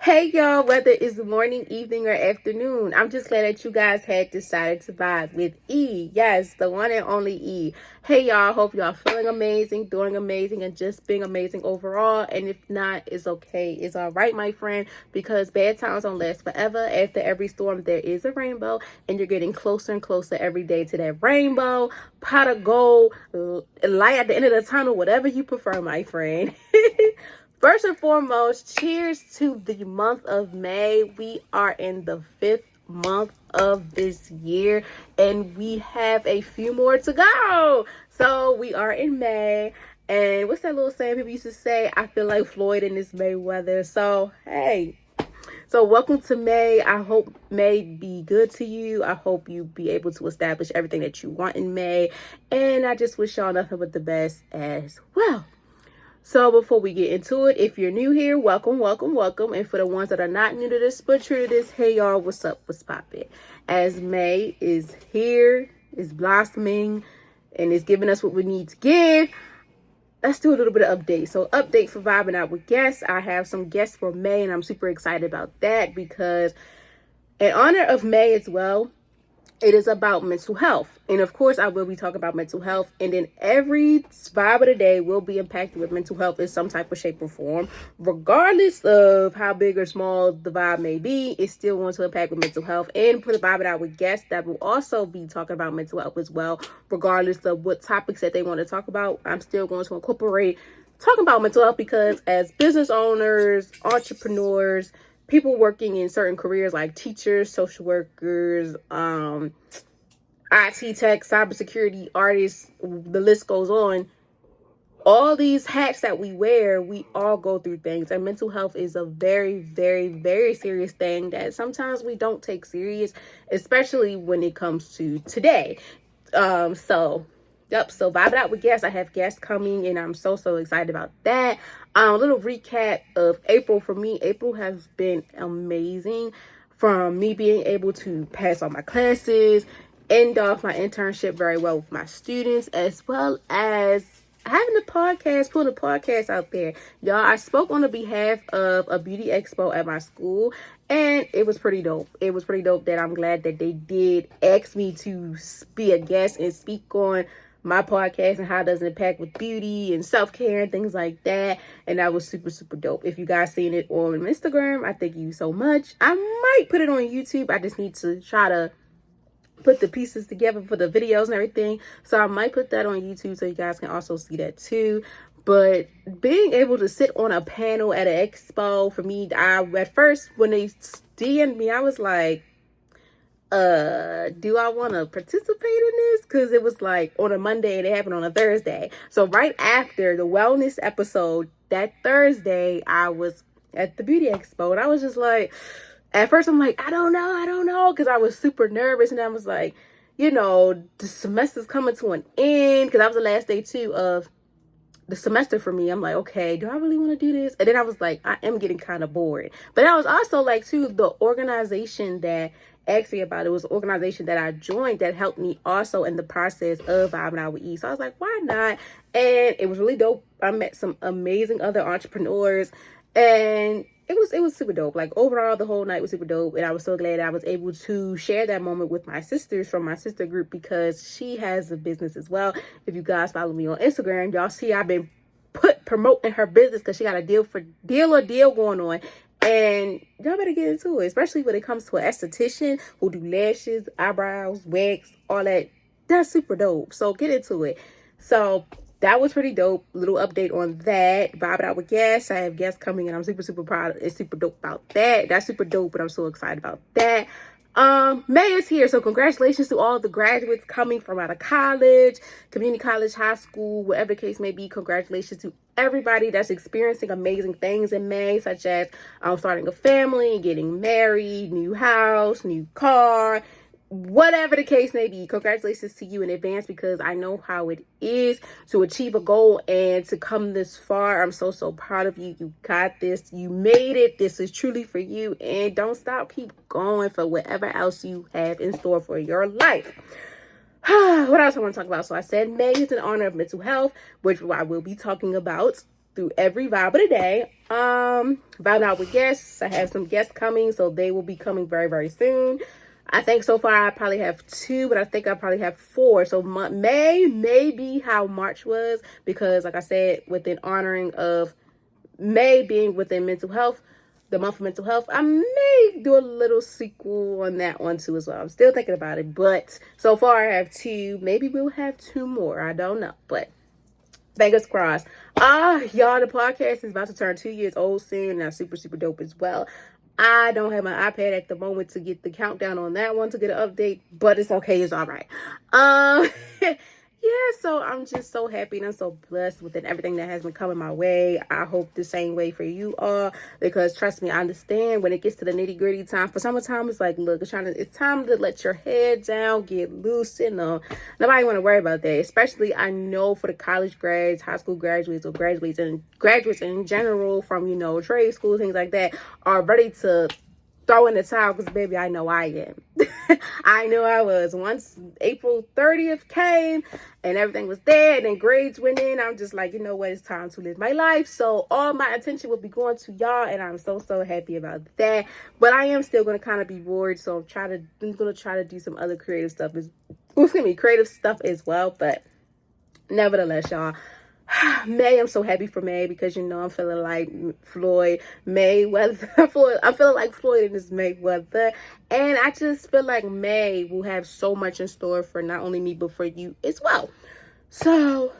Hey y'all, whether it's morning, evening, or afternoon, I'm just glad that you guys had decided to vibe with E. Yes, the one and only E. Hey y'all, hope y'all feeling amazing, doing amazing, and just being amazing overall. And if not, it's okay. It's all right, my friend, because bad times don't last forever. After every storm, there is a rainbow, and you're getting closer and closer every day to that rainbow, pot of gold, light at the end of the tunnel, whatever you prefer, my friend. First and foremost, cheers to the month of May. We are in the 5th month of this year and we have a few more to go. So we are in May. And what's that little saying people used to say? I feel like Floyd in this May weather. So, hey. So welcome to May. I hope May be good to you. I hope you be able to establish everything that you want in May. And I just wish y'all nothing but the best as well. So before we get into it, if you're new here, welcome. And for the ones that are not new to this but true to this, hey y'all, what's up? What's poppin'? As May is here, is blossoming, and is giving us what we need to give, let's do a little bit of update. So update for Vibing Out with Guests. I have some guests for May, and I'm super excited about that because in honor of May as well, it is about mental health. And of course, I will be talking about mental health. And then every vibe of the day will be impacted with mental health in some type of shape or form. Regardless of how big or small the vibe may be, it's still going to impact with mental health. And for the Vibe It Out with Guests, that will also be talking about mental health as well. Regardless of what topics that they want to talk about, I'm still going to incorporate talking about mental health because as business owners, entrepreneurs, people working in certain careers like teachers, social workers, IT tech, cybersecurity, artists, the list goes on. All these hats that we wear, we all go through things. And mental health is a very, very, very serious thing that sometimes we don't take serious, especially when it comes to today. So Vibe It Out with Guests. I have guests coming and I'm so excited about that. A little recap of April for me. April has been amazing from me being able to pass all my classes, end off my internship very well with my students, as well as having a podcast, putting a podcast out there. Y'all, I spoke on the behalf of a beauty expo at my school and it was pretty dope. It was pretty dope that I'm glad that they did ask me to be a guest and speak on my podcast and how it does it impact with beauty and self-care and things like that. And that was super dope. If you guys seen it on Instagram, I thank you so much. I might put it on YouTube. I just need to try to put the pieces together for the videos and everything. So I might put that on YouTube so you guys can also see that too. But being able to sit on a panel at an expo, for me, at first when they DM'd me, I was like, do I want to participate in this? Because it was like on a Monday and it happened on a Thursday. So right after the wellness episode, that Thursday, I was at the beauty expo and I was just like, at first I'm like, I don't know, because I was super nervous. And I was like, the semester's coming to an end, because that was the last day too of the semester for me. I'm like, okay, do I really want to do this? And then I was like, I am getting kind of bored. But I was also like, too, the organization that asked me about it was an organization that I joined that helped me also in the process of Vibing Out with E. So I was like, why not? And it was really dope. I met some amazing other entrepreneurs and it was super dope. Like overall, the whole night was super dope. And I was so glad I was able to share that moment with my sisters from my sister group because she has a business as well. If you guys follow me on Instagram, y'all see I've been promoting her business because she got a deal going on. And y'all better get into it, especially when it comes to an esthetician who do lashes, eyebrows, wigs, all that. That's super dope. So get into it. So that was pretty dope. Little update on that. Vibe It Out with Guests. I have guests coming and I'm super proud. It's super dope about that. That's super dope, but I'm so excited about that. May is here, so congratulations to all the graduates coming from out of college, community college, high school, whatever the case may be. Congratulations to everybody that's experiencing amazing things in May, such as starting a family, getting married, new house, new car, whatever the case may be. Congratulations to you in advance because I know how it is to achieve a goal and to come this far. I'm so proud of you. You got this. You made it. This is truly for you, and don't stop. Keep going for whatever else you have in store for your life. What else I want to talk about? So I said May is in honor of mental health, which I will be talking about through every vibe of the day. Vibing out with guests. I have some guests coming, so they will be coming very, very soon. I think so far I probably have 2, but I think I probably have 4. So May be how March was, because like I said, within honoring of May being within mental health, the month of mental health, I may do a little sequel on that one too as well. I'm still thinking about it, but so far I have 2. Maybe we'll have 2 more. I don't know, but fingers crossed. Y'all, the podcast is about to turn 2 years old soon, and that's super, super dope as well. I don't have my iPad at the moment to get the countdown on that one, to get an update, but it's okay. It's all right. Yeah, so I'm just so happy and I'm so blessed with everything that has been coming my way. I hope the same way for you all, because trust me, I understand when it gets to the nitty gritty time. For summertime, it's like, look, it's time to let your head down, get loose, nobody want to worry about that. Especially, I know for the college grads, high school graduates, or graduates in general from, trade schools, things like that, are ready to throw in the towel, because baby, I know I am. I knew I was. Once April 30th came and everything was there and then grades went in, I'm just like, you know what, it's time to live my life. So all my attention will be going to y'all, and I'm so, so happy about that. But I am still going to kind of be bored, so I'm going to try to do some other creative stuff as well. But nevertheless, y'all, May, I'm so happy for May, because I'm feeling like Floyd Mayweather. I'm feeling like Floyd in this Mayweather, and I just feel like May will have so much in store for not only me but for you as well. So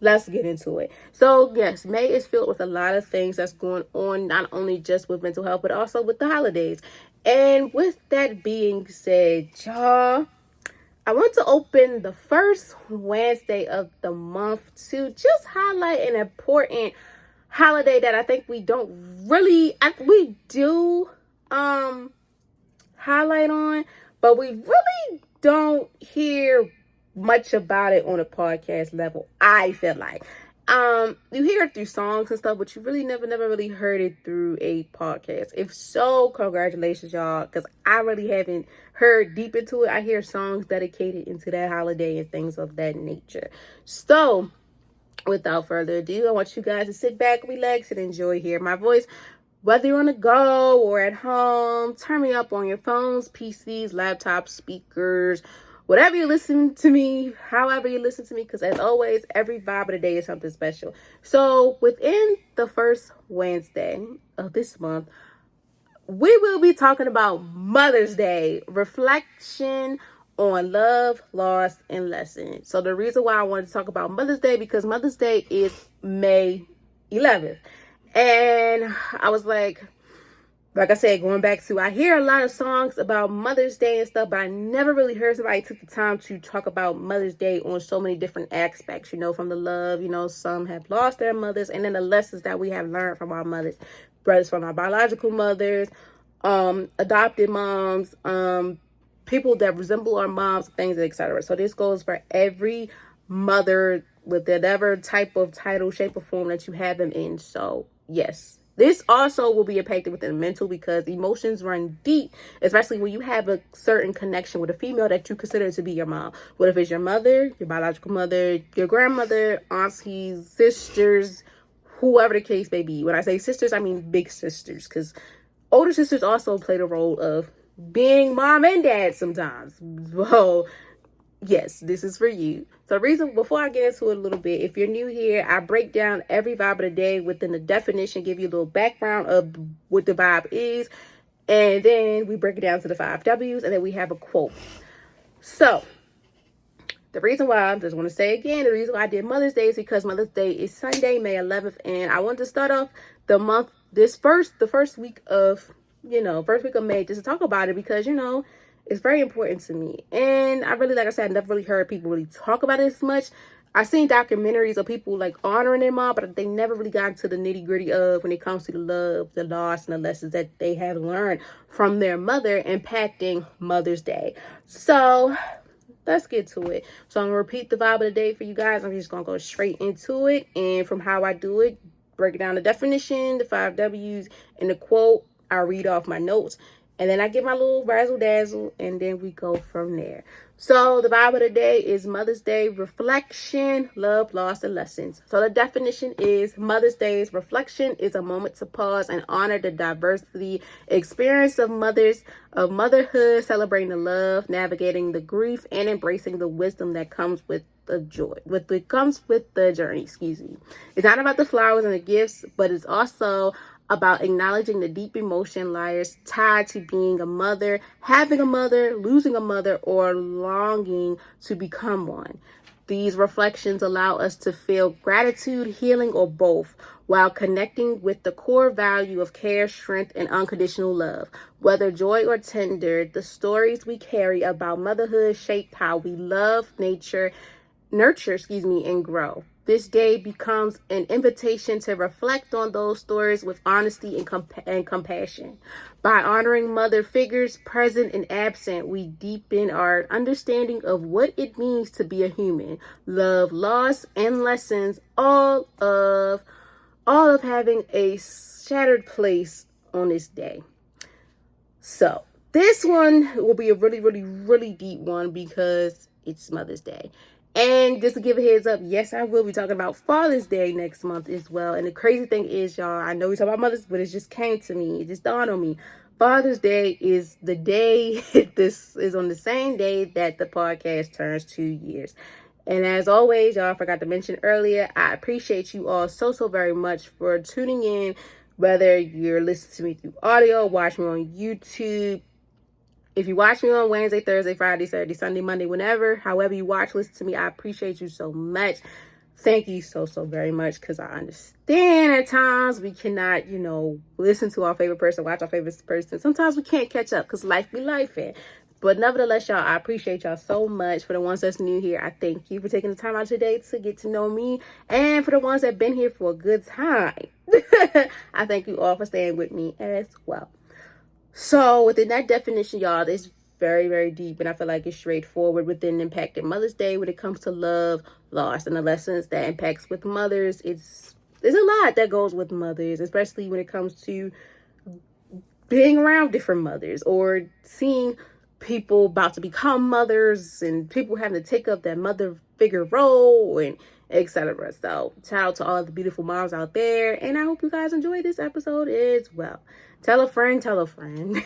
let's get into it. So yes, May is filled with a lot of things that's going on, not only just with mental health but also with the holidays. And with that being said, y'all, I want to open the first Wednesday of the month to just highlight an important holiday that I think we do highlight on, but we really don't hear much about it on a podcast level, I feel like. You hear it through songs and stuff, but you really never really heard it through a podcast. If so, congratulations, y'all, because I really haven't heard deep into it. I hear songs dedicated into that holiday and things of that nature. So without further ado, I want you guys to sit back, relax, and enjoy hearing my voice. Whether you're on the go or at home, turn me up on your phones, PCs, laptops, speakers, whatever you listen to me, however you listen to me, because as always, every vibe of the day is something special. So within the first Wednesday of this month, we will be talking about Mother's Day, reflection on love, loss, and lessons. So the reason why I wanted to talk about Mother's Day, because Mother's Day is May 11th. And I was like I said, going back to, I hear a lot of songs about Mother's Day and stuff, but I never really heard somebody took the time to talk about Mother's Day on so many different aspects, from the love, some have lost their mothers, and then the lessons that we have learned from our mothers, brothers from our biological mothers, adopted moms, people that resemble our moms, things, etc. So this goes for every mother with whatever type of title, shape, or form that you have them in. So yes, this also will be impacted within the mental, because emotions run deep, especially when you have a certain connection with a female that you consider to be your mom. What if it's your mother, your biological mother, your grandmother, aunties, sisters, whoever the case may be. When I say sisters, I mean big sisters, because older sisters also play the role of being mom and dad sometimes. Well, yes, this is for you. So before I get into it a little bit, if you're new here, I break down every vibe of the day within the definition, give you a little background of what the vibe is, and then we break it down to the 5 W's, and then we have a quote. So the reason why, I just want to say again, the reason why I did Mother's Day is because Mother's Day is Sunday, May 11th, and I wanted to start off the month, the first week of May, just to talk about it, because, it's very important to me. And I really, like I said, I never really heard people really talk about it as much. I've seen documentaries of people like honoring their mom, but they never really got into the nitty gritty of when it comes to the love, the loss, and the lessons that they have learned from their mother impacting Mother's Day. So let's get to it. So I'm going to repeat the vibe of the day for you guys. I'm just going to go straight into it. And from how I do it, break it down the definition, the 5 W's, and the quote, I read off my notes. And then I get my little razzle dazzle, and then we go from there. So the vibe of the day is Mother's Day reflection, love, loss, and lessons. So the definition is Mother's Day's reflection is a moment to pause and honor the diversity experience of motherhood, celebrating the love, navigating the grief, and embracing the wisdom that comes with the joy, comes with the journey. Excuse me. It's not about the flowers and the gifts, but it's also about acknowledging the deep emotion layers tied to being a mother, having a mother, losing a mother, or longing to become one. These reflections allow us to feel gratitude, healing, or both, while connecting with the core value of care, strength, and unconditional love. Whether joy or tender, the stories we carry about motherhood shape how we love, nurture, and grow. This day becomes an invitation to reflect on those stories with honesty and compassion. By honoring mother figures, present and absent, we deepen our understanding of what it means to be a human. Love, loss, and lessons, all of having a shattered place on this day. So this one will be a really, really, really deep one because it's Mother's Day. And just to give a heads up, yes, I will be talking about Father's Day next month as well. And the crazy thing is, y'all, I know we talk about mothers, but it just came to me. It just dawned on me. Father's Day is the day, this is on the same day that the podcast turns 2 years. And as always, y'all, I forgot to mention earlier, I appreciate you all so, so very much for tuning in, whether you're listening to me through audio, watch me on YouTube. If you watch me on Wednesday, Thursday, Friday, Saturday, Sunday, Monday, whenever, however you watch, listen to me, I appreciate you so much. Thank you so, so very much, because I understand at times we cannot, listen to our favorite person, watch our favorite person. Sometimes we can't catch up because life be life. But nevertheless, y'all, I appreciate y'all so much. For the ones that's new here, I thank you for taking the time out today to get to know me. And for the ones that have been here for a good time, I thank you all for staying with me as well. So within that definition, y'all, it's very, very deep, and I feel like it's straightforward within impacting Mother's Day when it comes to love, loss, and the lessons that impacts with mothers. There's a lot that goes with mothers, especially when it comes to being around different mothers or seeing people about to become mothers and people having to take up that mother figure role and etc. So shout out to all the beautiful moms out there, and I hope you guys enjoy this episode as well. Tell a friend, tell a friend.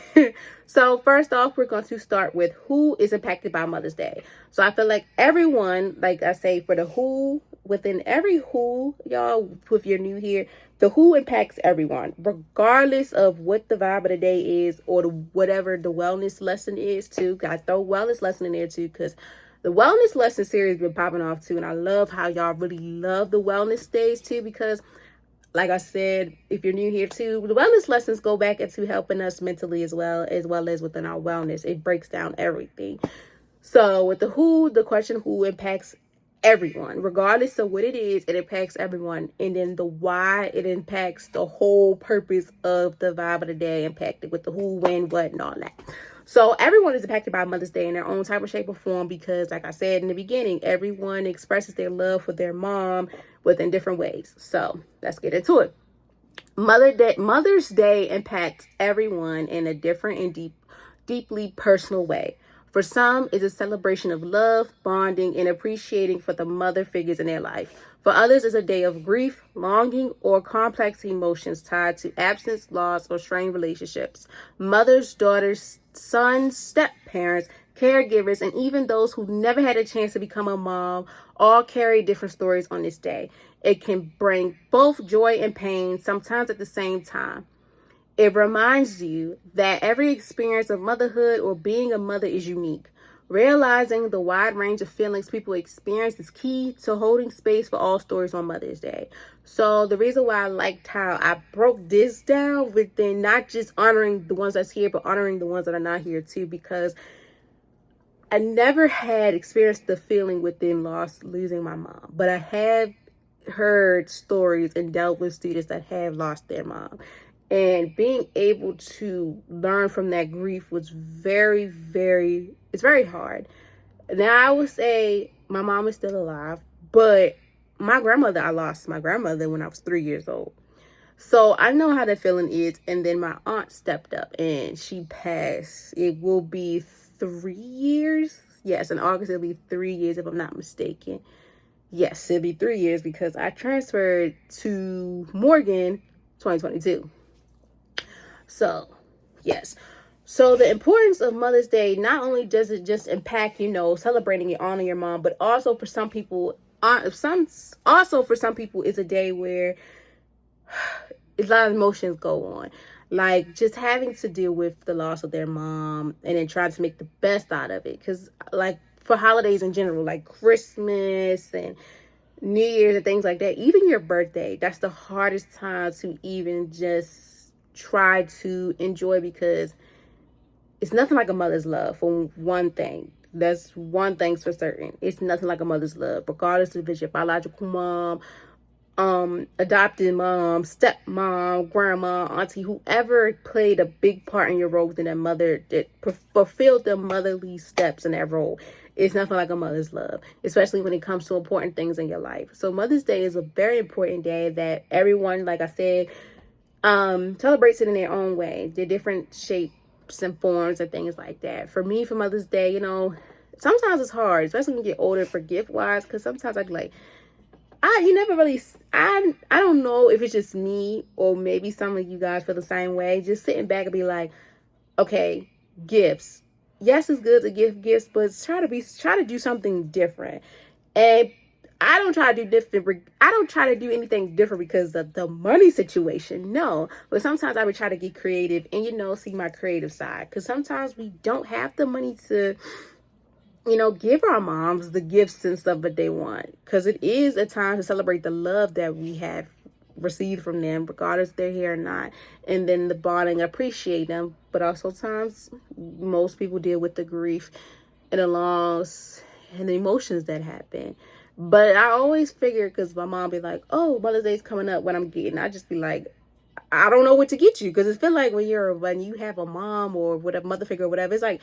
So first off, we're going to start with who is impacted by Mother's Day. So I feel like everyone, like I say, for the who, within every who, y'all, if you're new here, the who impacts everyone, regardless of what the vibe of the day is or whatever the wellness lesson is too. I throw wellness lesson in there too, because the wellness lesson series been popping off too. And I love how y'all really love the wellness days too, because like I said, if you're new here too, the wellness lessons go back into helping us mentally as well as within our wellness. It breaks down everything. So with the who, the question who impacts everyone, regardless of what it is, it impacts everyone. And then the why, it impacts the whole purpose of the vibe of the day, impacted with the who, when, what, and all that. So everyone is impacted by Mother's Day in their own type of shape or form because, like I said in the beginning, everyone expresses their love for their mom within different ways. So let's get into it. Mother's Day impacts everyone in a different and deeply personal way. For some, it's a celebration of love, bonding, and appreciating for the mother figures in their life. For others, it's a day of grief, longing, or complex emotions tied to absence, loss, or strained relationships. Mothers, daughters, sons, step-parents, caregivers, and even those who never had a chance to become a mom all carry different stories on this day. It can bring both joy and pain, sometimes at the same time. It reminds you that every experience of motherhood or being a mother is unique. Realizing the wide range of feelings people experience is key to holding space for all stories on Mother's Day. So the reason why I liked how I broke this down within not just honoring the ones that's here, but honoring the ones that are not here too, because I never had experienced the feeling within losing my mom, but I have heard stories and dealt with students that have lost their mom. And being able to learn from that grief was very, it's very hard. Now, I would say my mom is still alive, but I lost my grandmother when I was 3 years old. So I know how that feeling is. And then my aunt stepped up and she passed. It will be 3 years. Yes, in August it'll be 3 years if I'm not mistaken. Yes, it'll be 3 years because I transferred to Morgan 2022. So, yes. So the importance of Mother's Day, not only does it just impact, celebrating and honoring your mom, but also for some people, for some people, it's a day where a lot of emotions go on. Like just having to deal with the loss of their mom and then trying to make the best out of it. Because like for holidays in general, like Christmas and New Year's and things like that, even your birthday, that's the hardest time to even just try to enjoy, because it's nothing like a mother's love, for one thing. That's one thing's for certain. It's nothing like a mother's love, regardless if it's your biological mom, adopted mom, stepmom, grandma, auntie, whoever played a big part in your role within that mother that fulfilled the motherly steps in that role. It's nothing like a mother's love, especially when it comes to important things in your life. So Mother's Day is a very important day that everyone, like I said, celebrates it in their own way. They're different shapes and forms and things like that. For me, for Mother's Day, sometimes it's hard, especially when you get older, for gift wise, because sometimes I be like, I don't know if it's just me or maybe some of you guys feel the same way. Just sitting back and be like, okay, gifts. Yes, it's good to give gifts, but try to do something different. And I don't try to do different. I don't try to do anything different because of the money situation. No, but sometimes I would try to get creative and see my creative side. Because sometimes we don't have the money to give our moms the gifts and stuff that they want, because it is a time to celebrate the love that we have received from them, regardless if they're here or not, and then the bonding, appreciate them. But also times most people deal with the grief and the loss and the emotions that happen. But I always figure, because my mom be like, oh, Mother's Day's coming up, what I'm getting, I just be like, I don't know what to get you, because it feel like when you have a mom or whatever, mother figure or whatever, it's like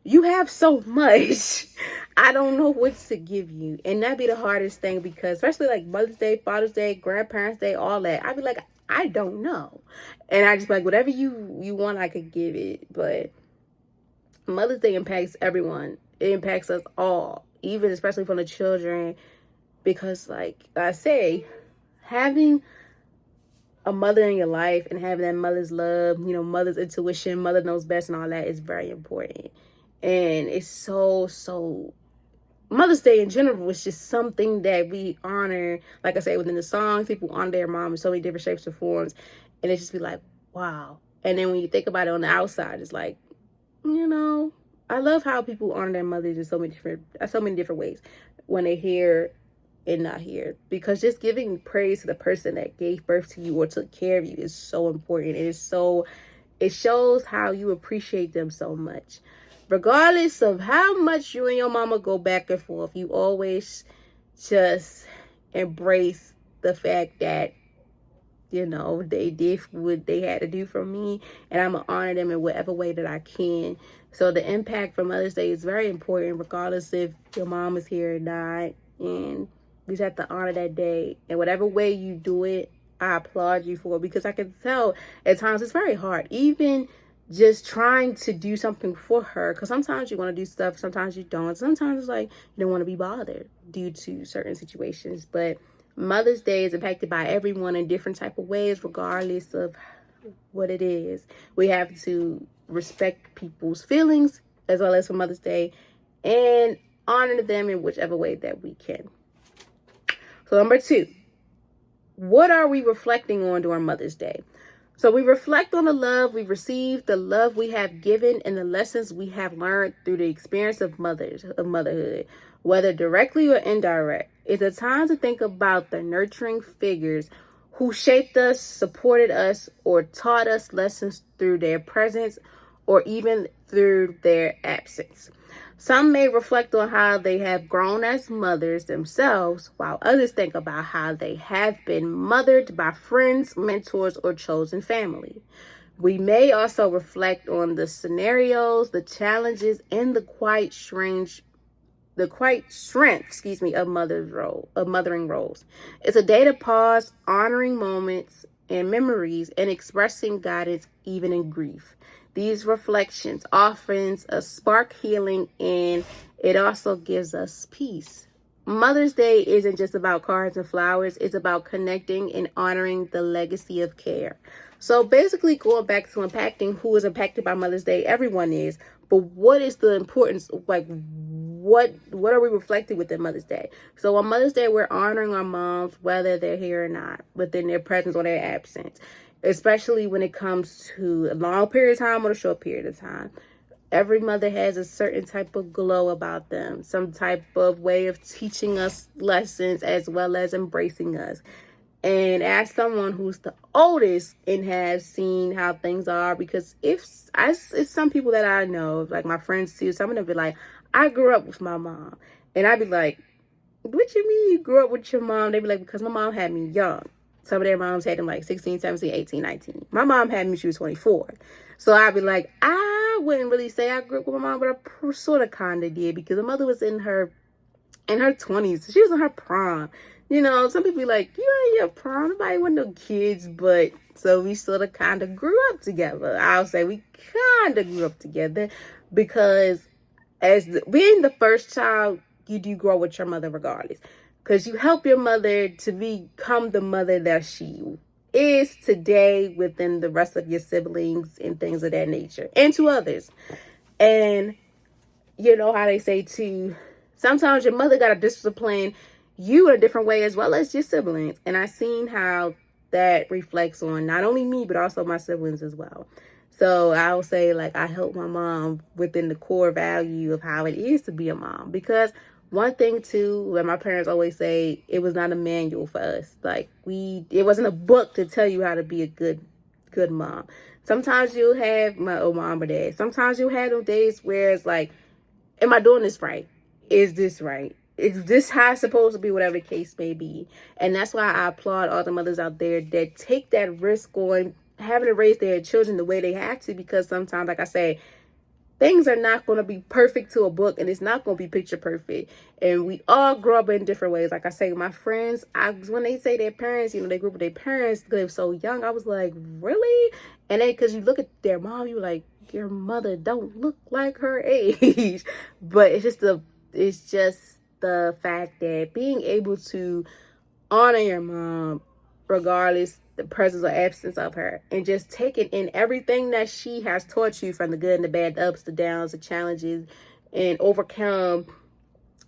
you have so much. I don't know what to give you. And that'd be the hardest thing, because especially like Mother's Day, Father's Day, Grandparents' Day, all that, I'd be like, I don't know. And I just be like, whatever you want, I could give it. But Mother's Day impacts everyone. It impacts us all, even especially from the children, because like I say, having a mother in your life and having that mother's love, mother's intuition, mother knows best and all that is very important. And it's so Mother's Day in general was just something that we honor. Like I say, within the songs, people honor their mom in so many different shapes and forms. And it just be like, wow. And then when you think about it on the outside, it's like, I love how people honor their mothers in so many different ways when they're here and not here. Because just giving praise to the person that gave birth to you or took care of you is so important. It shows how you appreciate them so much. Regardless of how much you and your mama go back and forth, you always just embrace the fact that, they did what they had to do for me, and I'm going to honor them in whatever way that I can. So the impact for Mother's Day is very important, regardless if your mom is here or not. And you just have to honor that day. And whatever way you do it, I applaud you for it, because I can tell at times it's very hard. Even just trying to do something for her, because sometimes you want to do stuff, sometimes you don't. Sometimes it's like you don't want to be bothered due to certain situations. But Mother's Day is impacted by everyone in different type of ways, regardless of what it is. We have to respect people's feelings as well as for Mother's Day, and honor them in whichever way that we can. So number 2, what are we reflecting on during Mother's Day? So we reflect on the love we received, the love we have given, and the lessons we have learned through the experience of motherhood, whether directly or indirect. It's a time to think about the nurturing figures who shaped us, supported us, or taught us lessons through their presence or even through their absence. Some may reflect on how they have grown as mothers themselves, while others think about how they have been mothered by friends, mentors, or chosen family. We may also reflect on the scenarios, the challenges, and the quiet strength, of mothering roles. It's a day to pause, honoring moments, and memories, and expressing guidance even in grief. These reflections often spark healing, and it also gives us peace. Mother's Day isn't just about cards and flowers. It's about connecting and honoring the legacy of care. So basically, going back to impacting who is impacted by Mother's Day, everyone is. But what is the importance? Like, what are we reflecting within Mother's Day? So on Mother's Day, we're honoring our moms, whether they're here or not, within their presence or their absence, especially when it comes to a long period of time or a short period of time. Every mother has a certain type of glow about them, some type of way of teaching us lessons as well as embracing us. And as someone who's the oldest and has seen how things are, because it's some people that I know, like my friends too, some of them be like, I grew up with my mom. And I'd be like, what you mean you grew up with your mom? They'd be like, because my mom had me young. Some of their moms had them like 16, 17, 18, 19. My mom had me, she was 24. So I'd be like, I wouldn't really say I grew up with my mom, but I sort of kind of did, because the mother was in her 20s. She was in her prime. You know, some people be like, you ain't your prime. Nobody want no kids. But so we sort of kind of grew up together. I'll say we kind of grew up together, because being the first child, you do grow with your mother regardless, because you help your mother to become the mother that she is today within the rest of your siblings and things of that nature, and to others. And you know how they say too, sometimes your mother got to discipline you in a different way as well as your siblings. And I've seen how that reflects on not only me, but also my siblings as well. So I'll say, like, I help my mom within the core value of how it is to be a mom. Because one thing too, that my parents always say, it was not a manual for us. Like, it wasn't a book to tell you how to be a good mom. Sometimes you'll have my old mom or dad. Sometimes you'll have those days where it's like, am I doing this right? Is this right? Is this how it's supposed to be? Whatever the case may be. And that's why I applaud all the mothers out there that take that risk on having to raise their children the way they have to, because sometimes, like I say, things are not going to be perfect to a book, and it's not going to be picture perfect. And we all grow up in different ways. Like I say, my friends, when they say their parents, you know, they grew up with their parents because they were so young, I was like, really? And then because you look at their mom, you're like, your mother don't look like her age. But it's just the fact that being able to honor your mom regardless the presence or absence of her, and just taking in everything that she has taught you, from the good and the bad, the ups, the downs, the challenges, and overcome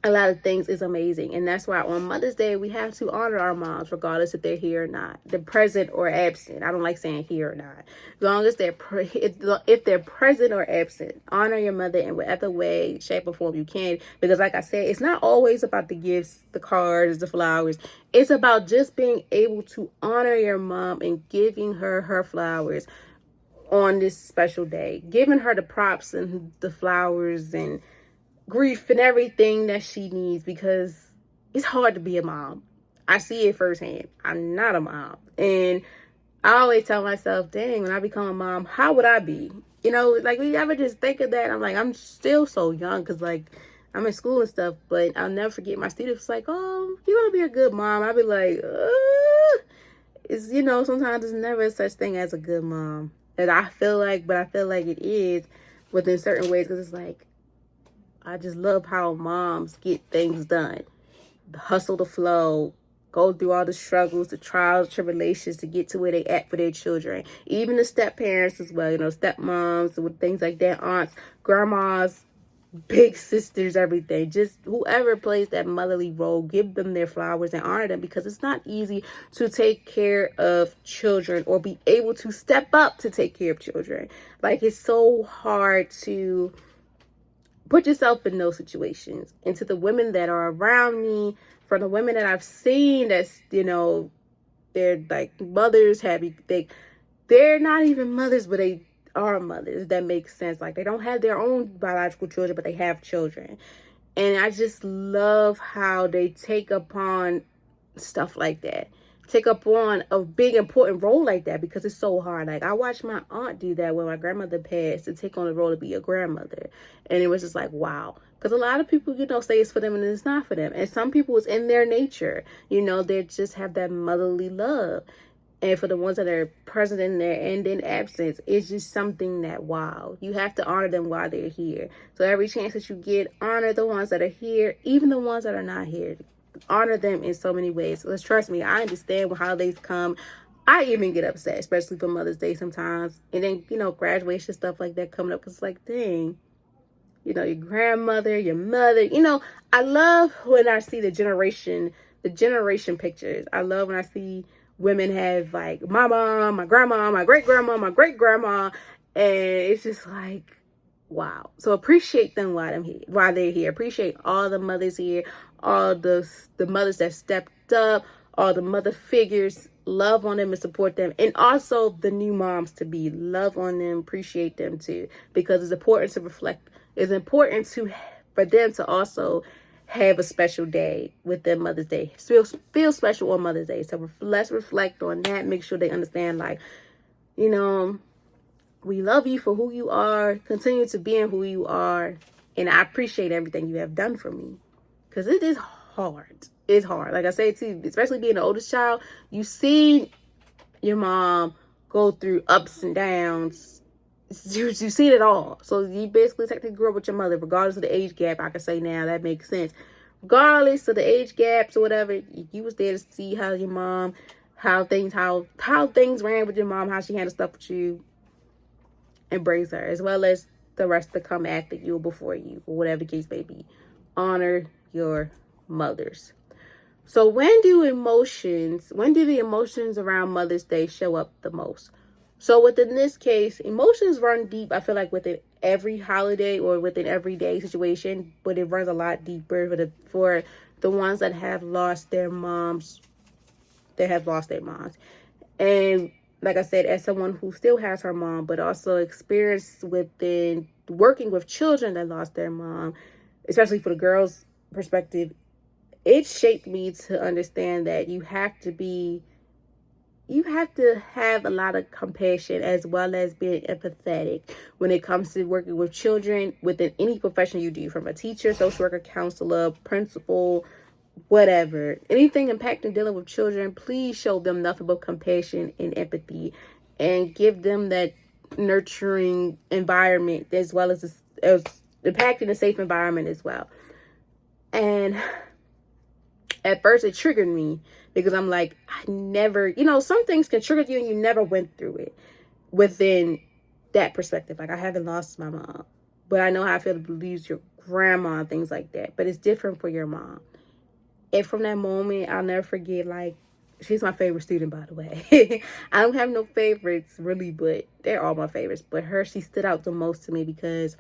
a lot of things, is amazing. And that's why on Mother's Day, we have to honor our moms, regardless if they're here or not, they're present or absent. I don't like saying here or not. As long as if they're present or absent, honor your mother in whatever way, shape, or form you can. Because like I said, it's not always about the gifts, the cards, the flowers. It's about just being able to honor your mom and giving her her flowers on this special day, giving her the props and the flowers and grief and everything that she needs, because it's hard to be a mom. I see it firsthand. I'm not a mom. And I always tell myself, dang, when I become a mom, how would I be? You know, like, we ever just think of that? I'm like, I'm still so young, because, like, I'm in school and stuff, but I'll never forget my students like, oh, you're going to be a good mom. I'll be like, it's, you know, sometimes there's never such thing as a good mom. And I feel like it is within certain ways, because it's like, I just love how moms get things done. The hustle, the flow, go through all the struggles, the trials, tribulations to get to where they at for their children. Even the step parents as well, you know, stepmoms with things like that, aunts, grandmas, big sisters, everything. Just whoever plays that motherly role, give them their flowers and honor them, because it's not easy to take care of children or be able to step up to take care of children. Like, it's so hard to put yourself in those situations. And to the women that are around me, from the women that I've seen that's, you know, they're like mothers, they're not even mothers, but they are mothers. That makes sense. Like, they don't have their own biological children, but they have children. And I just love how they take upon stuff like that. Take up on a big important role like that, because it's so hard. Like, I watched my aunt do that when my grandmother passed, to take on the role to be a grandmother. And it was just like, wow. Because a lot of people, you know, say it's for them and it's not for them. And some people, it's in their nature. You know, they just have that motherly love. And for the ones that are present in there and in absence, it's just something that, wow, you have to honor them while they're here. So every chance that you get, honor the ones that are here, even the ones that are not here. Honor them in so many ways. So trust me, I understand when holidays come. I even get upset, especially for Mother's Day sometimes. And then, graduation stuff like that coming up. Because it's like, dang, your grandmother, your mother. I love when I see the generation pictures. I love when I see women have like my mom, my grandma, my great grandma, my great grandma, and it's just like, wow. So appreciate them while they're here. Appreciate all the mothers here, all the mothers that stepped up, all the mother figures. Love on them and support them, and also the new moms to be. Love on them, appreciate them too, because it's important to reflect. It's important for them to also have a special day with their Mother's Day. Feel special on Mother's Day. So let's reflect on that. Make sure they understand, like, we love you for who you are. Continue to be in who you are. And I appreciate everything you have done for me. Because it is hard. It's hard. Like I say too, especially being the oldest child, you see your mom go through ups and downs. You see it all. So you basically technically grew up with your mother, regardless of the age gap. I can say now that makes sense. Regardless of the age gaps or whatever, you was there to see how your mom, how things ran with your mom, how she handled stuff with you. Embrace her, as well as the rest that come after you or before you, or whatever the case may be. Honor your mothers. So when do the emotions around Mother's Day show up the most? So within this case, emotions run deep, I feel like, within every holiday or within everyday situation, but it runs a lot deeper for the ones that have lost their moms. And like I said, as someone who still has her mom, but also experienced within working with children that lost their mom, especially for the girls' perspective, it shaped me to understand that you have to have a lot of compassion as well as being empathetic when it comes to working with children within any profession you do, from a teacher, social worker, counselor, principal, whatever. Anything impacting dealing with children, please show them nothing but compassion and empathy, and give them that nurturing environment, as well as impacting a safe environment as well. And at first it triggered me because I'm like, I never, some things can trigger you and you never went through it within that perspective. Like, I haven't lost my mom, but I know how I feel to lose your grandma and things like that. But it's different for your mom. And from that moment, I'll never forget, like, she's my favorite student, by the way. I don't have no favorites really, but they're all my favorites. But she stood out the most to me because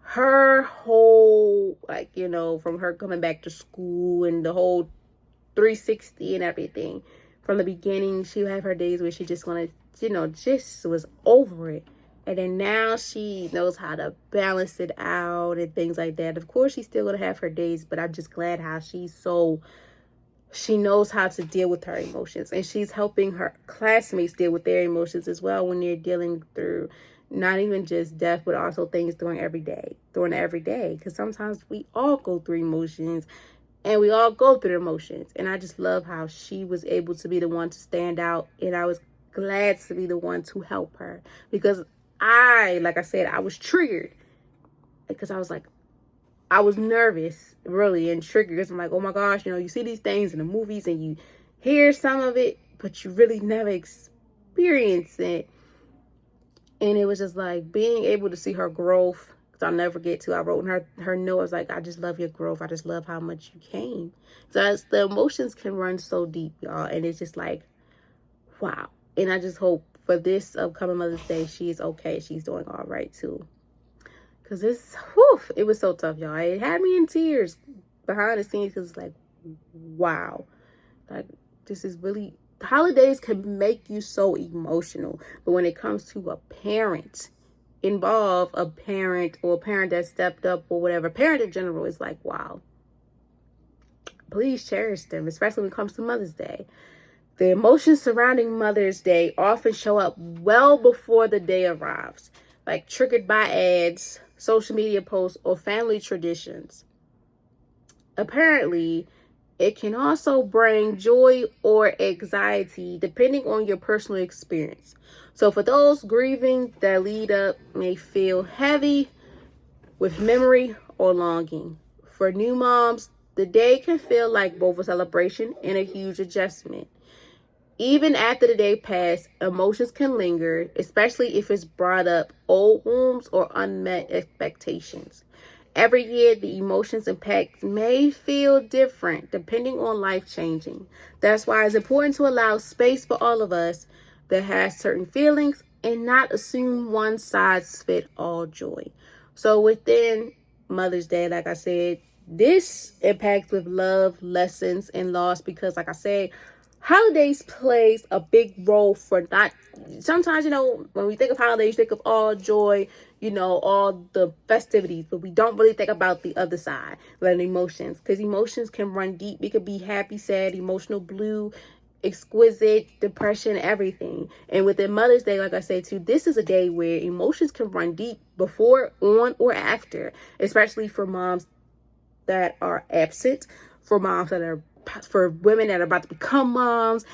her whole, like, from her coming back to school and the whole 360 and everything, from the beginning, she would have her days where she just wanted, just was over it. And then now she knows how to balance it out and things like that. Of course, she's still going to have her days, but I'm just glad how she knows how to deal with her emotions. And she's helping her classmates deal with their emotions as well when they're dealing through not even just death, but also things during every day. Because sometimes we all go through emotions and we all go through emotions. And I just love how she was able to be the one to stand out. And I was glad to be the one to help her, because like I said, I was triggered because I was like, I was nervous, really, and triggered because I'm like, oh my gosh, you see these things in the movies and you hear some of it, but you really never experience it. And it was just like being able to see her growth, because I'll never forget to, I wrote in her note, I was like, I just love your growth. I just love how much you came. So the emotions can run so deep, y'all. And it's just like, wow. And I just hope for this upcoming Mother's Day, she's okay. She's doing all right too. Because it was so tough, y'all. It had me in tears behind the scenes, because it's like, wow. Like, this is really, holidays can make you so emotional. But when it comes to a parent involved, a parent or a parent that stepped up or whatever, parent in general, is like, wow. Please cherish them, especially when it comes to Mother's Day. The emotions surrounding Mother's Day often show up well before the day arrives, like triggered by ads, social media posts, or family traditions. Apparently, It can also bring joy or anxiety depending on your personal experience. So for those grieving, that lead up may feel heavy with memory or longing. For new moms, the day can feel like both a celebration and a huge adjustment. Even after the day passed, emotions can linger, especially if it's brought up old wounds or unmet expectations. Every year, the emotions impact may feel different depending on life changing. That's why it's important to allow space for all of us that has certain feelings and not assume one size fit all joy. So within Mother's Day, like I said, this impacts with love, lessons, and loss because, like I said, holidays plays a big role for not sometimes, when we think of holidays, think of all joy, all the festivities, but we don't really think about the other side, like emotions, because emotions can run deep. It could be happy, sad, emotional, blue, exquisite, depression, everything. And within Mother's Day, like I said too, this is a day where emotions can run deep before, on, or after, especially for moms that are absent, for women that are about to become moms,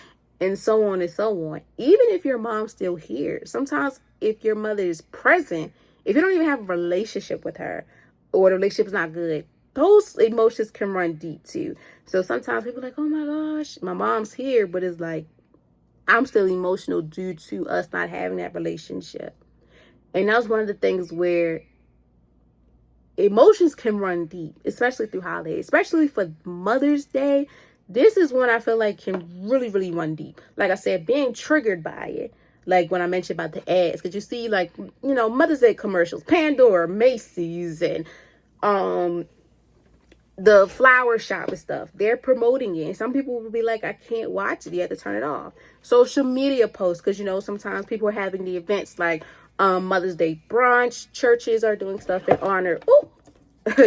and so on and so on. Even if your mom's still here, sometimes if your mother is present, if you don't even have a relationship with her or the relationship is not good, those emotions can run deep too. So sometimes people are like, oh my gosh, my mom's here, but it's like, I'm still emotional due to us not having that relationship. And that was one of the things where emotions can run deep, especially through holidays, especially for Mother's Day. This is one I feel like can really, really run deep. Like I said, being triggered by it. Like when I mentioned about the ads, because you see, like, Mother's Day commercials, Pandora, Macy's, and the flower shop and stuff. They're promoting it. And some people will be like, I can't watch it. You have to turn it off. Social media posts, because sometimes people are having the events like Mother's Day brunch. Churches are doing stuff in honor.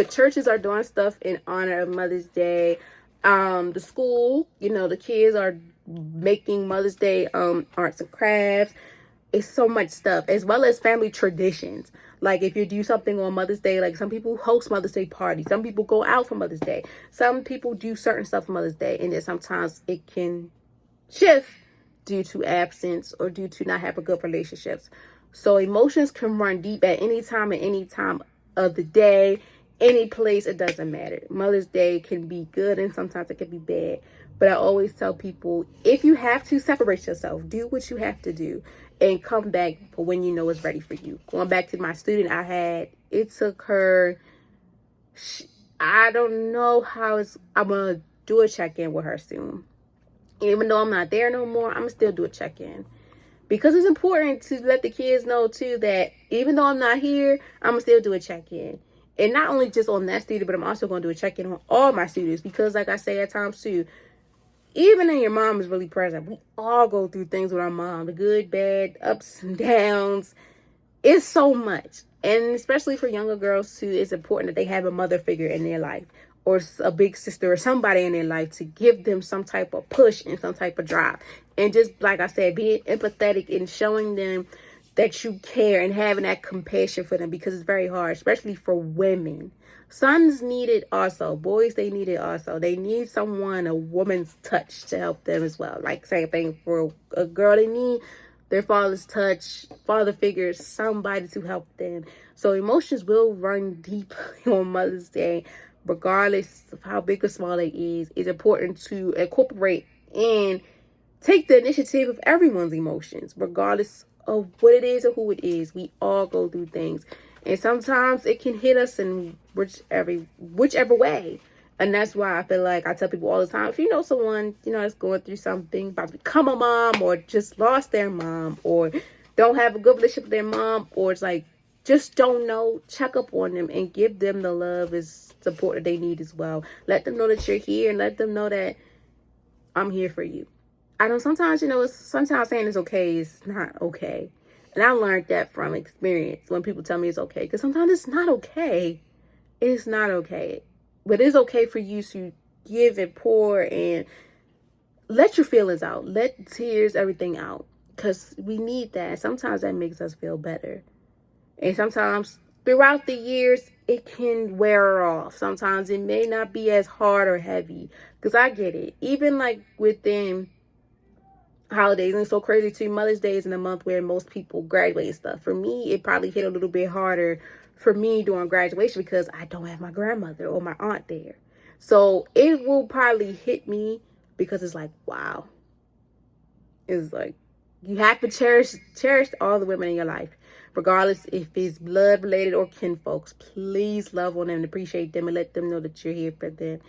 Churches are doing stuff in honor of Mother's Day. The school, the kids are making Mother's Day arts and crafts. It's so much stuff, as well as family traditions. Like if you do something on Mother's Day, like some people host Mother's Day parties, some people go out for Mother's Day, some people do certain stuff for Mother's Day, and then sometimes it can shift due to absence or due to not having good relationships. So emotions can run deep at any time of the day, any place. It doesn't matter. Mother's Day can be good and sometimes it can be bad. But I always tell people, if you have to, separate yourself. Do what you have to do and come back for when you know it's ready for you. Going back to my student I had, it took her, I don't know how I'm going to do a check-in with her soon. Even though I'm not there no more, I'm going to still do a check-in. Because it's important to let the kids know too that even though I'm not here, I'm going to still do a check-in. And not only just on that student, but I'm also going to do a check-in on all my students. Because like I say at times too, even when your mom is really present, we all go through things with our mom. The good, bad, ups and downs. It's so much. And especially for younger girls too, it's important that they have a mother figure in their life. Or a big sister or somebody in their life to give them some type of push and some type of drive. And just like I said, being empathetic and showing them that you care and having that compassion for them, because it's very hard, especially for women. Sons need it also. Boys, they need it also. They need someone, a woman's touch to help them as well. Like same thing for a girl, they need their father's touch, father figures, somebody to help them. So emotions will run deep on Mother's Day, regardless of how big or small it is. It's important to incorporate and take the initiative of everyone's emotions, regardless of what it is or who it is. We all go through things. And sometimes it can hit us in whichever way. And that's why I feel like I tell people all the time, if you know someone, that's going through something, about to become a mom, or just lost their mom, or don't have a good relationship with their mom, or it's like, just don't know, check up on them and give them the love and support that they need as well. Let them know that you're here and let them know that I'm here for you. I know sometimes, sometimes saying it's okay is not okay. And I learned that from experience when people tell me it's okay. Because sometimes it's not okay. It's not okay. But it's okay for you to give and pour and let your feelings out. Let tears, everything out. Because we need that. Sometimes that makes us feel better. And sometimes throughout the years, it can wear off. Sometimes it may not be as hard or heavy, because I get it. Even like within holidays, and it's so crazy too, Mother's Day is in a month where most people graduate and stuff. For me, it probably hit a little bit harder for me during graduation because I don't have my grandmother or my aunt there. So it will probably hit me because it's like, wow. It's like, you have to cherish all the women in your life, regardless if it's blood related or kinfolks. Please love on them and appreciate them and let them know that you're here for them.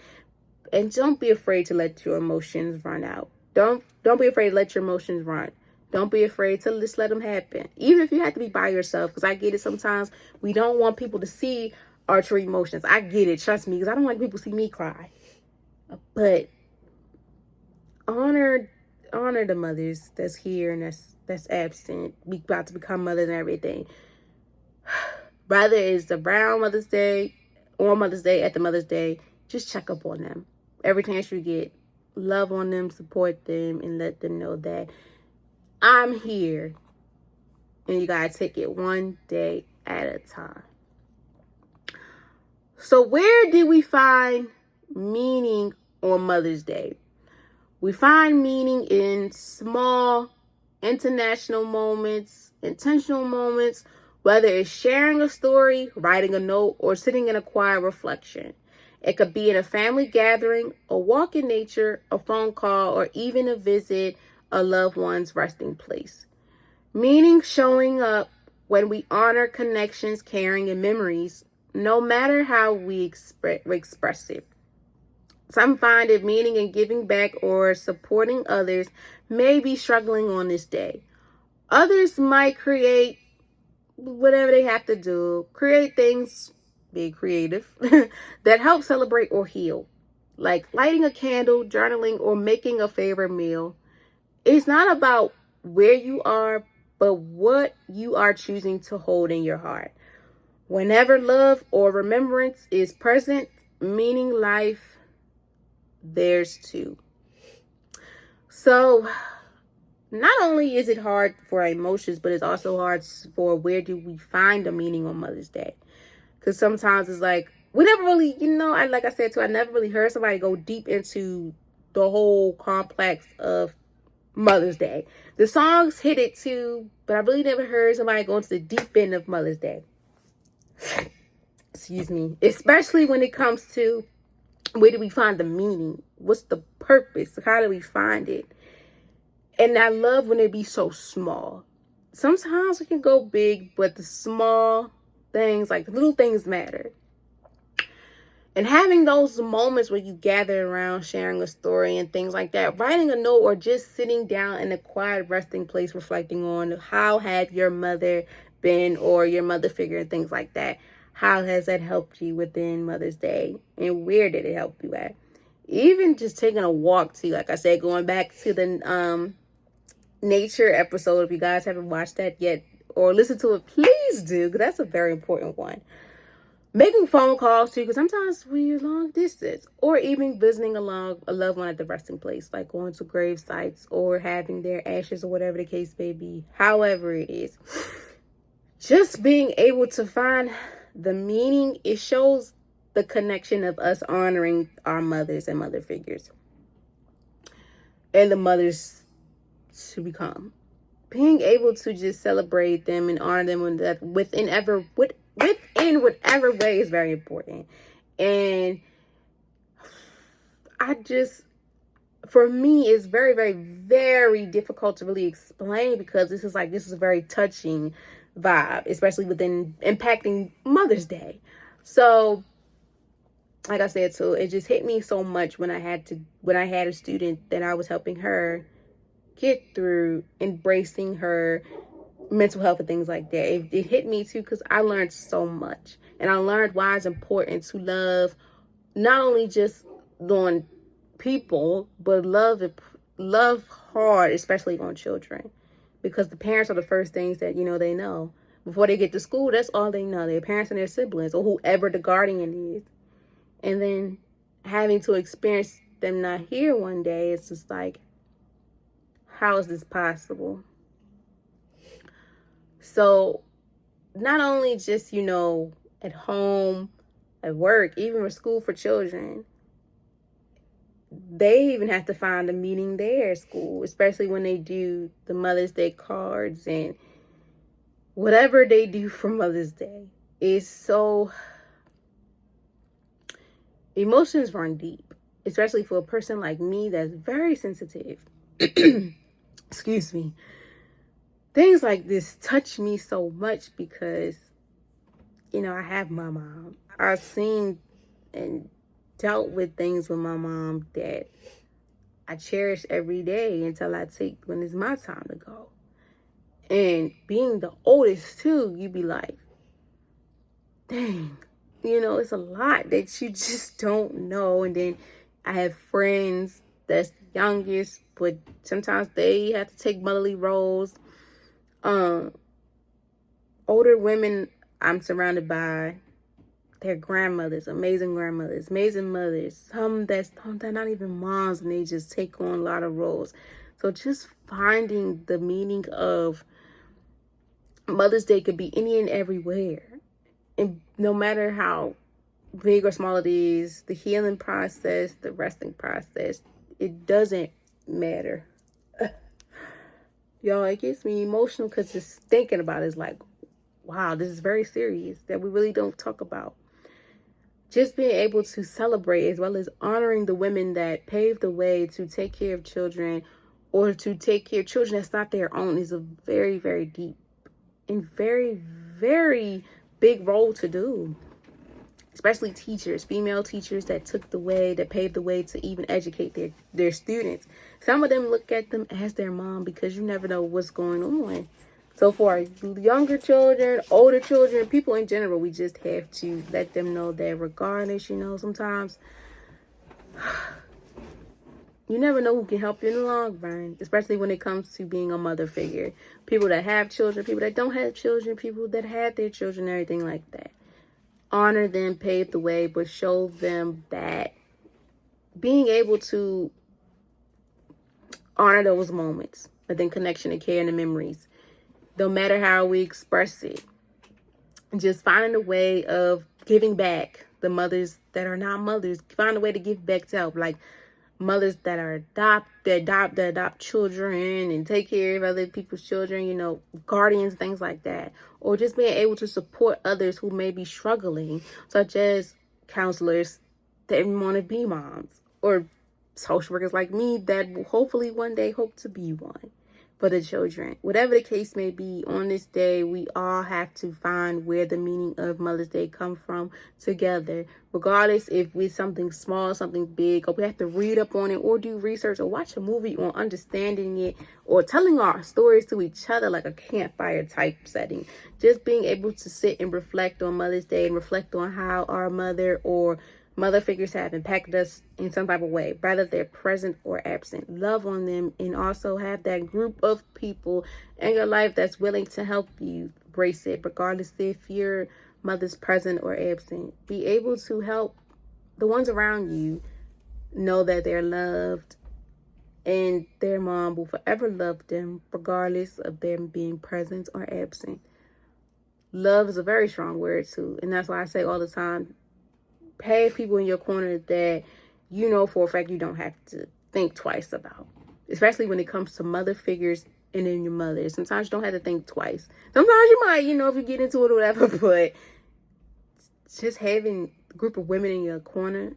And don't be afraid to let your emotions run out. Don't be afraid to let your emotions run. Don't be afraid to just let them happen. Even if you have to be by yourself, because I get it, sometimes we don't want people to see our true emotions. I get it, trust me, because I don't want people to see me cry. But honor the mothers that's here and that's absent, we about to become mothers and everything. Whether it's around Mother's Day or Mother's Day, at the Mother's Day, just check up on them every chance you get. Love on them, support them, and let them know that I'm here, and you gotta take it one day at a time. So where do we find meaning on Mother's Day? We find meaning in small international moments, intentional moments, whether it's sharing a story, writing a note, or sitting in a quiet reflection. It could be in a family gathering, a walk in nature, a phone call, or even a visit a loved one's resting place. Meaning showing up when we honor connections, caring, and memories, no matter how we express it. Some find it meaning in giving back or supporting others may be struggling on this day. Others might create whatever they have to do, create things, be creative, that help celebrate or heal. Like lighting a candle, journaling, or making a favorite meal. It's not about where you are, but what you are choosing to hold in your heart. Whenever love or remembrance is present, meaning life, there's too. So not only is it hard for our emotions, but it's also hard for where do we find the meaning on Mother's Day. Because sometimes it's like, we never really, like I said too, I never really heard somebody go deep into the whole complex of Mother's Day. The songs hit it too, but I really never heard somebody go into the deep end of Mother's Day. Excuse me. Especially when it comes to where do we find the meaning? What's the purpose? How do we find it? And I love when it be so small. Sometimes we can go big, but the small things, like the little things, matter. And having those moments where you gather around sharing a story and things like that, writing a note or just sitting down in a quiet resting place reflecting on how had your mother been or your mother figure and things like that. How has that helped you within Mother's Day? And where did it help you at? Even just taking a walk too, like I said, going back to the nature episode, if you guys haven't watched that yet or listened to it, please do, because that's a very important one. Making phone calls too, because sometimes we're long distance, or even visiting a loved one at the resting place, like going to grave sites or having their ashes or whatever the case may be. However it is, just being able to find the meaning, it shows the connection of us honoring our mothers and mother figures and the mothers to become. Being able to just celebrate them and honor them within whatever way is very important. And for me, it's very, very, very difficult to really explain, because this is a very touching vibe, especially within impacting Mother's Day. So like I said, so it just hit me so much when I had a student that I was helping her get through embracing her mental health and things like that. It hit me too, because I learned so much, and I learned why it's important to love not only just on people, but love hard, especially on children, because the parents are the first things that they know before they get to school. That's all they know, their parents and their siblings or whoever the guardian is. And then having to experience them not here one day, it's just like, how is this possible? So not only just, at home, at work, even with school for children, they even have to find a meaning there at school, especially when they do the Mother's Day cards and whatever they do for Mother's Day. Is so, emotions run deep, especially for a person like me that's very sensitive. Excuse me. Things like this touch me so much because, I have my mom. I've seen and dealt with things with my mom that I cherish every day until I take when it's my time to go. And being the oldest too, you be like, dang, it's a lot that you just don't know. And then I have friends that's the youngest, but sometimes they have to take motherly roles. Older women I'm surrounded by, their grandmothers, amazing mothers, some they're not even moms and they just take on a lot of roles. So just finding the meaning of Mother's Day could be any and everywhere. And no matter how big or small it is, the healing process, the resting process, it doesn't matter. Y'all, it gets me emotional because just thinking about it is like, wow, this is very serious that we really don't talk about. Just being able to celebrate as well as honoring the women that paved the way to take care of children or to take care of children that's not their own is a very, very deep and very, very big role to do. Especially teachers, female teachers that paved the way to even educate their students. Some of them look at them as their mom because you never know what's going on. So for younger children, older children, people in general, we just have to let them know that regardless, sometimes you never know who can help you in the long run, especially when it comes to being a mother figure. People that have children, people that don't have children, people that had their children, everything like that. Honor them, pave the way, but show them that being able to honor those moments, but then connection and care and the memories, no matter how we express it, just finding a way of giving back. The mothers that are not mothers, find a way to give back to help, like mothers that are adopt children and take care of other people's children, guardians, things like that. Or just being able to support others who may be struggling, such as counselors that want to be moms, or social workers like me that will hopefully one day hope to be one for the children. Whatever the case may be, on this day, we all have to find where the meaning of Mother's Day come from together. Regardless if it's something small, something big, or we have to read up on it or do research or watch a movie on understanding it or telling our stories to each other like a campfire type setting. Just being able to sit and reflect on Mother's Day and reflect on how our mother or mother figures have impacted us in some type of way, whether they're present or absent. Love on them and also have that group of people in your life that's willing to help you embrace it, regardless if your mother's present or absent. Be able to help the ones around you know that they're loved and their mom will forever love them, regardless of them being present or absent. Love is a very strong word too, and that's why I say all the time, have people in your corner that for a fact you don't have to think twice about, especially when it comes to mother figures and then your mother. Sometimes you don't have to think twice. Sometimes you might, if you get into it or whatever, but just having a group of women in your corner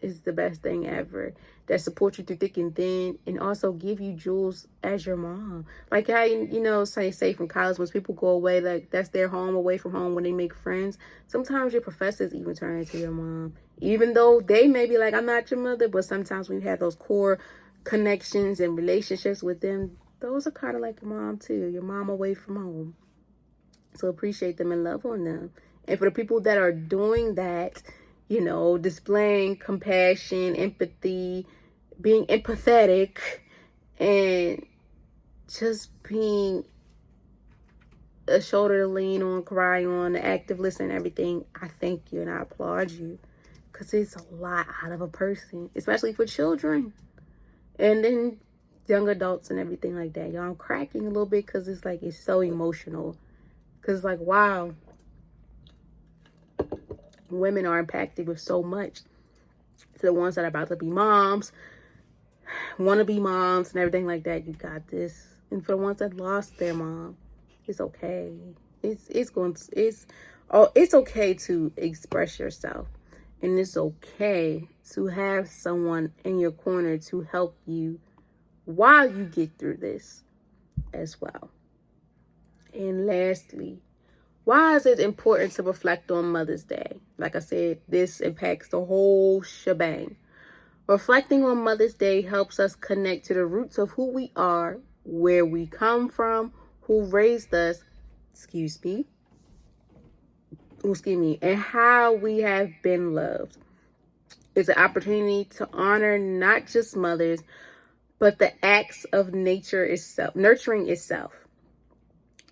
is the best thing ever, that support you through thick and thin and also give you jewels as your mom. Like how, say from college, when people go away, like that's their home away from home when they make friends. Sometimes your professors even turn into your mom, even though they may be like, I'm not your mother, but sometimes when you have those core connections and relationships with them, those are kind of like your mom too, your mom away from home. So appreciate them and love on them. And for the people that are doing that, displaying compassion, empathy, being empathetic, and just being a shoulder to lean on, cry on, an active listener, everything, I thank you and I applaud you. Because it's a lot out of a person, especially for children. And then young adults and everything like that. Y'all, I'm cracking a little bit because it's so emotional Because like, wow, women are impacted with so much. To the ones that are about to be moms, want to be moms and everything like that, you got this. And for the ones that lost their mom, it's okay. It's okay to express yourself, and it's okay to have someone in your corner to help you while you get through this as well. And lastly, why is it important to reflect on Mother's Day? Like I said, this impacts the whole shebang. Reflecting on Mother's Day helps us connect to the roots of who we are, where we come from, who raised us, excuse me, and how we have been loved. It's an opportunity to honor not just mothers, but the acts of nature itself, nurturing itself.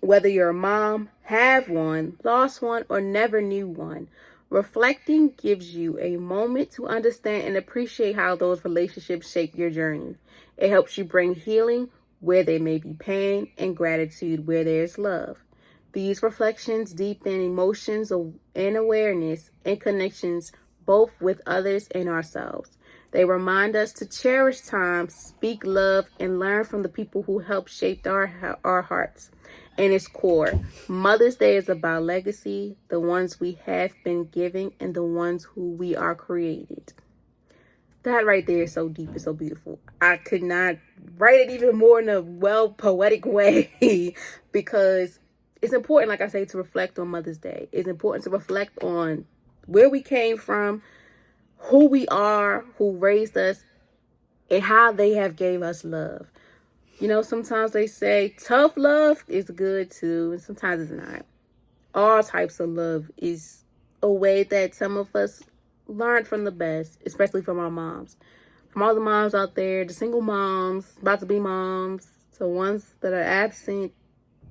Whether you're a mom, have one, lost one, or never knew one, reflecting gives you a moment to understand and appreciate how those relationships shape your journey. It helps you bring healing where there may be pain and gratitude where there's love. These reflections deepen emotions and awareness and connections both with others and ourselves. They remind us to cherish time, speak love, and learn from the people who helped shape our hearts. And its core, Mother's Day is about legacy, the ones we have been giving, and the ones who we are created. That right there is so deep and so beautiful. I could not write it even more in a well poetic way because it's important, like I say, to reflect on Mother's Day. It's important to reflect on where we came from, who we are, who raised us, and how they have gave us love. You know, sometimes they say tough love is good too, and sometimes it's not. All types of love is a way that some of us learned from the best, especially from our moms. From all the moms out there, the single moms, about to be moms, the ones that are absent,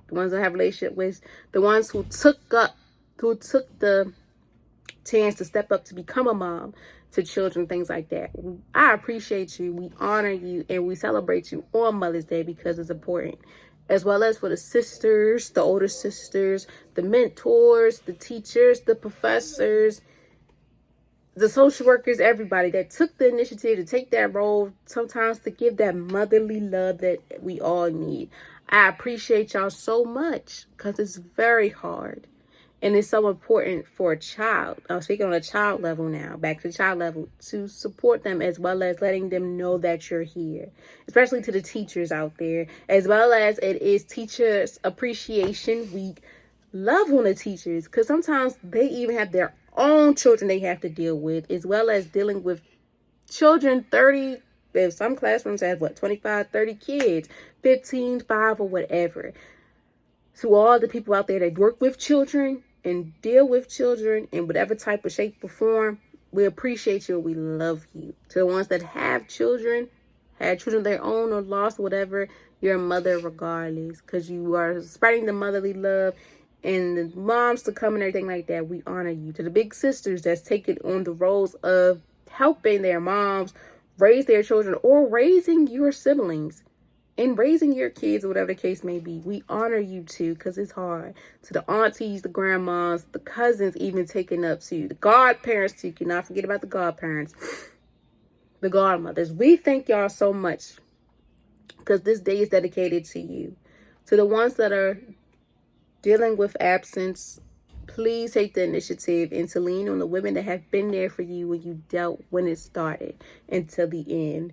the ones that have a relationship with, the ones who took the chance to step up to become a mom to children, things like that. I appreciate you. We honor you and we celebrate you on Mother's Day because it's important. As well as for the sisters, the older sisters, the mentors, the teachers, the professors, the social workers, everybody that took the initiative to take that role, sometimes to give that motherly love that we all need. I appreciate y'all so much because it's very hard. And it's so important for a child, I'm speaking on a child level now, back to the child level, to support them as well as letting them know that you're here, especially to the teachers out there, as well as it is Teachers Appreciation Week. Love on the teachers, because sometimes they even have their own children they have to deal with, as well as dealing with children, 30, if some classrooms have, 25, 30 kids, 15, 5, or whatever. To all the people out there that work with children and deal with children in whatever type of shape or form, we appreciate you and we love you. To the ones that have children, had children of their own or lost, whatever, you're a mother regardless, because you are spreading the motherly love. And the moms to come and everything like that, we honor you. To the big sisters that's taking on the roles of helping their moms raise their children or raising your siblings, in raising your kids or whatever the case may be, we honor you too because it's hard. To the aunties, the grandmas, the cousins even taking up to you, the godparents too, cannot forget about the godparents, the godmothers. We thank y'all so much because this day is dedicated to you. To the ones that are dealing with absence, please take the initiative and to lean on the women that have been there for you when it started until the end.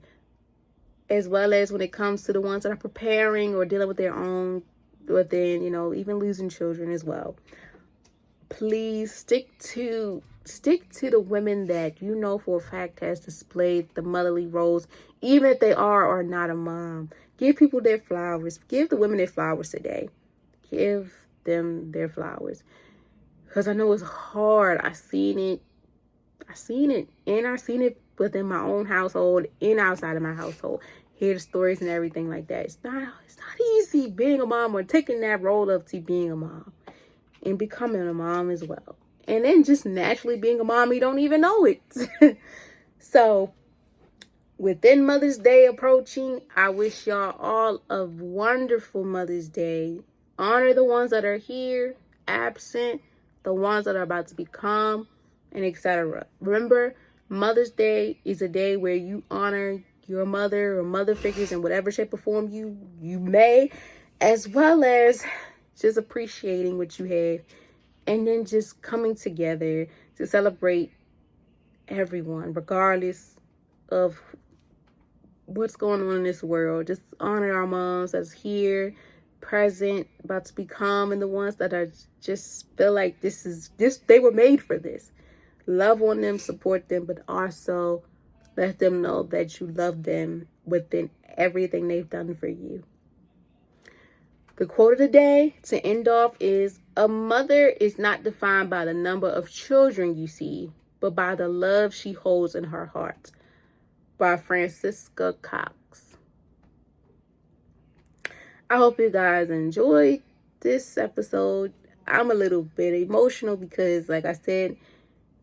As well as when it comes to the ones that are preparing or dealing with their own, but then, even losing children as well. Please stick to the women that you know for a fact has displayed the motherly roles, even if they are or not a mom. Give people their flowers. Give the women their flowers today. Give them their flowers. Because I know it's hard. I seen it. And I seen it within my own household and outside of my household. Hear the stories and everything like that. It's not easy being a mom or taking that role of being a mom and becoming a mom as well. And then just naturally being a mom, you don't even know it. So within Mother's Day approaching, I wish y'all all a wonderful Mother's Day. Honor the ones that are here. absent, the ones that are about to become, and etc. Remember, Mother's Day is a day where you honor your mother or mother figures in whatever shape or form you may, as well as just appreciating what you have, and then just coming together to celebrate everyone, regardless of what's going on in this world. Just honor our moms that's here, present, about to become, and the ones that are just feel like this they were made for this. Love on them, support them, but also let them know that you love them within everything they've done for you. The quote of the day to end off is, a mother is not defined by the number of children you see, but by the love she holds in her heart. By Francisca Cox. I hope you guys enjoyed this episode. I'm a little bit emotional because, like I said,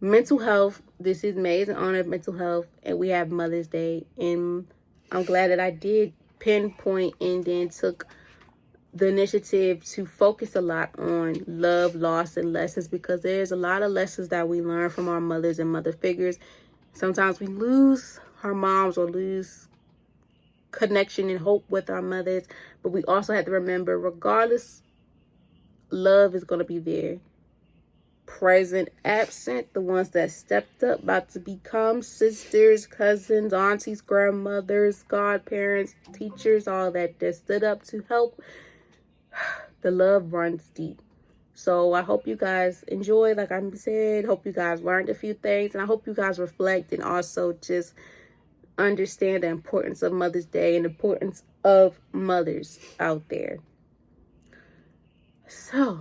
mental health. This is May is in honor of mental health, and we have Mother's Day. And I'm glad that I did pinpoint and then took the initiative to focus a lot on love, loss, and lessons, because there's a lot of lessons that we learn from our mothers and mother figures. Sometimes we lose our moms or lose connection and hope with our mothers, but we also have to remember, regardless, love is going to be there. Present, absent, the ones that stepped up, about to become sisters, cousins, aunties, grandmothers, godparents, teachers, all that stood up to help. The love runs deep. So I hope you guys enjoy, like I said. Hope you guys learned a few things, and I hope you guys reflect and also just understand the importance of Mother's Day and the importance of mothers out there. So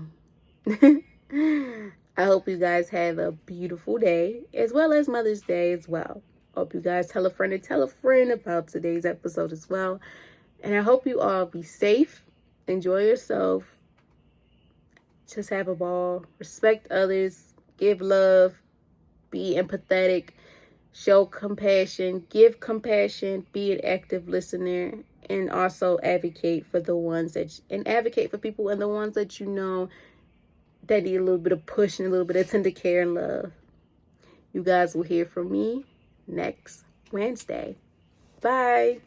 I hope you guys have a beautiful day, as well as Mother's Day as well. Hope you guys tell a friend about today's episode as well. And I hope you all be safe, enjoy yourself, just have a ball, respect others, give love, be empathetic, show compassion, give compassion, be an active listener, and also advocate for the ones advocate for people and the ones that you know that need a little bit of push and a little bit of tender care and love. You guys will hear from me next Wednesday. Bye.